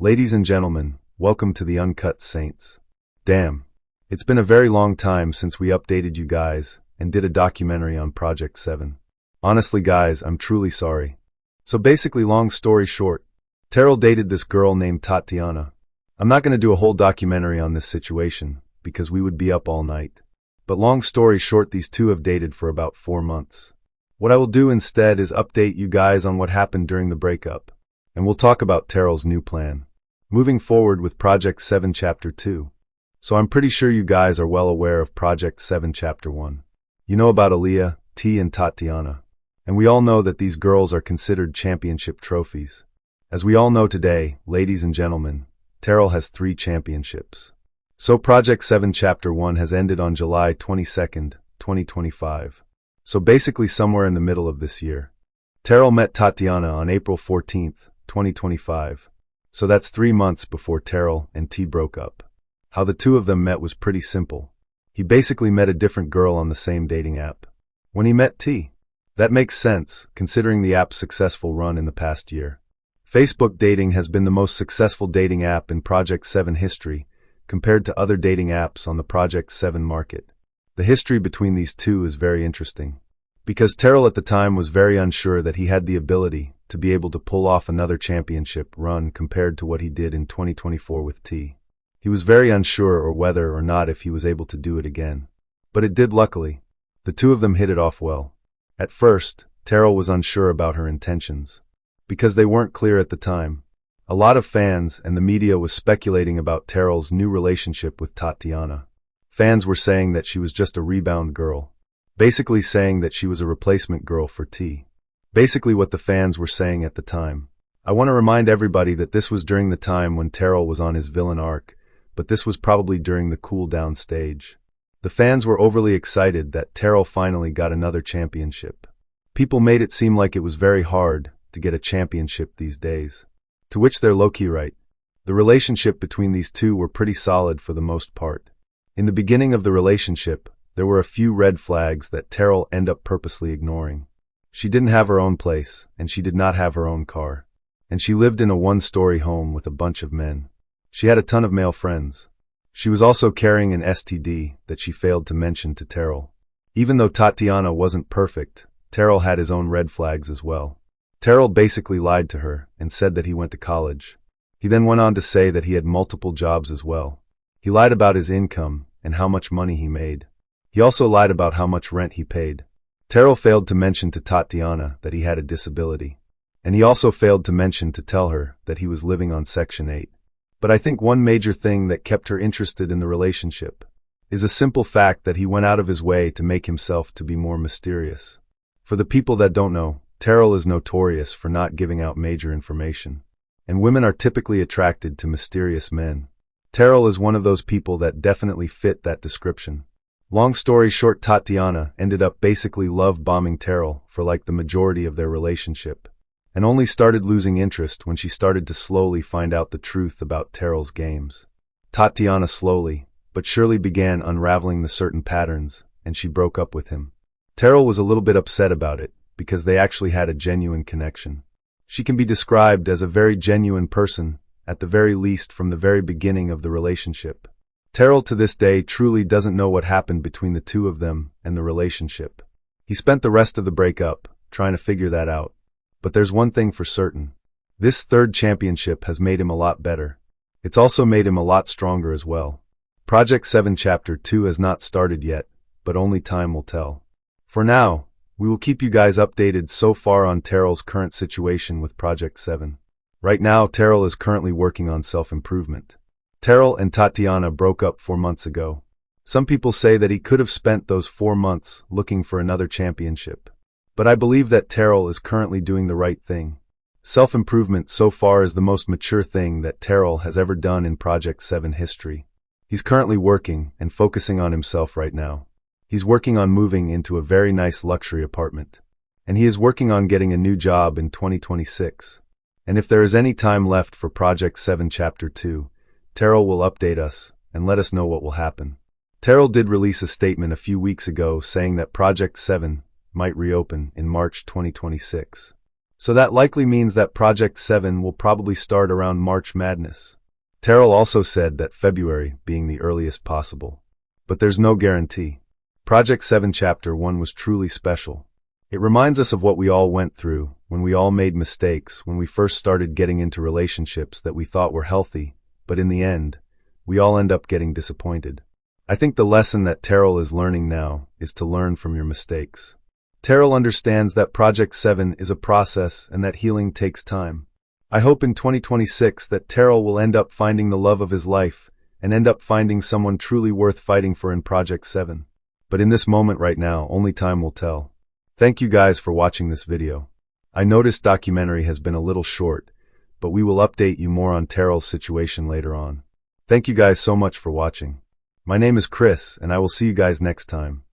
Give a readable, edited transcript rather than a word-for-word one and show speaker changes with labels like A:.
A: Ladies and gentlemen, welcome to the Uncut Saints. Damn, it's been a very long time since we updated you guys and did a documentary on Project 7. Honestly guys, I'm truly sorry. So basically, long story short, Terel dated this girl named Tatiana. I'm not going to do a whole documentary on this situation because we would be up all night. But long story short, these two have dated for about 4 months. What I will do instead is update you guys on what happened during the breakup, and we'll talk about Terel's new plan. Moving forward with Project 7 Chapter 2. So I'm pretty sure you guys are well aware of Project 7 Chapter 1. You know about Aaliyah, T and Tatiana. And we all know that these girls are considered championship trophies. As we all know today, ladies and gentlemen, Terel has 3 championships. So Project 7 Chapter 1 has ended on July 22nd, 2025. So basically somewhere in the middle of this year. Terel met Tatiana on April 14th, 2025. So that's 3 months before Terel and T broke up. How the two of them met was pretty simple. He basically met a different girl on the same dating app. When he met T, that makes sense, considering the app's successful run in the past year. Facebook dating has been the most successful dating app in Project 7 history, compared to other dating apps on the Project 7 market. The history between these two is very interesting. Because Terel at the time was very unsure that he had the ability to be able to pull off another championship run compared to what he did in 2024 with T. He was very unsure or whether or not if he was able to do it again. But it did luckily. The two of them hit it off well. At first, Terel was unsure about her intentions. Because they weren't clear at the time. A lot of fans and the media was speculating about Terel's new relationship with Tatiana. Fans were saying that she was just a rebound girl. Basically saying that she was a replacement girl for T. Basically what the fans were saying at the time. I want to remind everybody that this was during the time when Terel was on his villain arc, but this was probably during the cool down stage. The fans were overly excited that Terel finally got another championship. People made it seem like it was very hard to get a championship these days. To which they're low-key right. The relationship between these two were pretty solid for the most part. In the beginning of the relationship, there were a few red flags that Terel ended up purposely ignoring. She didn't have her own place, and she did not have her own car. And she lived in a one-story home with a bunch of men. She had a ton of male friends. She was also carrying an STD that she failed to mention to Terel. Even though Tatiana wasn't perfect, Terel had his own red flags as well. Terel basically lied to her and said that he went to college. He then went on to say that he had multiple jobs as well. He lied about his income and how much money he made. He also lied about how much rent he paid. Terel failed to mention to Tatiana that he had a disability. And he also failed to mention to tell her that he was living on Section 8. But I think one major thing that kept her interested in the relationship is a simple fact that he went out of his way to make himself to be more mysterious. For the people that don't know, Terel is notorious for not giving out major information. And women are typically attracted to mysterious men. Terel is one of those people that definitely fit that description. Long story short, Tatiana ended up basically love-bombing Terel for like the majority of their relationship, and only started losing interest when she started to slowly find out the truth about Terel's games. Tatiana slowly, but surely began unraveling the certain patterns, and she broke up with him. Terel was a little bit upset about it, because they actually had a genuine connection. She can be described as a very genuine person, at the very least from the very beginning of the relationship. Terel to this day truly doesn't know what happened between the two of them and the relationship. He spent the rest of the breakup trying to figure that out. But there's one thing for certain. This 3rd championship has made him a lot better. It's also made him a lot stronger as well. Project 7 Chapter 2 has not started yet, but only time will tell. For now, we will keep you guys updated so far on Terel's current situation with Project 7. Right now, Terel is currently working on self-improvement. Terel and Tatiana broke up 4 months ago. Some people say that he could have spent those 4 months looking for another championship. But I believe that Terel is currently doing the right thing. Self-improvement so far is the most mature thing that Terel has ever done in Project 7 history. He's currently working and focusing on himself right now. He's working on moving into a very nice luxury apartment. And he is working on getting a new job in 2026. And if there is any time left for Project 7 Chapter 2, Terel will update us and let us know what will happen. Terel did release a statement a few weeks ago saying that Project 7 might reopen in March 2026. So that likely means that Project 7 will probably start around March Madness. Terel also said that February being the earliest possible. But there's no guarantee. Project 7 Chapter 1 was truly special. It reminds us of what we all went through, when we all made mistakes, when we first started getting into relationships that we thought were healthy, but in the end, we all end up getting disappointed. I think the lesson that Terel is learning now is to learn from your mistakes. Terel understands that Project 7 is a process and that healing takes time. I hope in 2026 that Terel will end up finding the love of his life and end up finding someone truly worth fighting for in Project 7. But in this moment right now, only time will tell. Thank you guys for watching this video. I noticed documentary has been a little short, but we will update you more on Terel's situation later on. Thank you guys so much for watching. My name is Chris, and I will see you guys next time.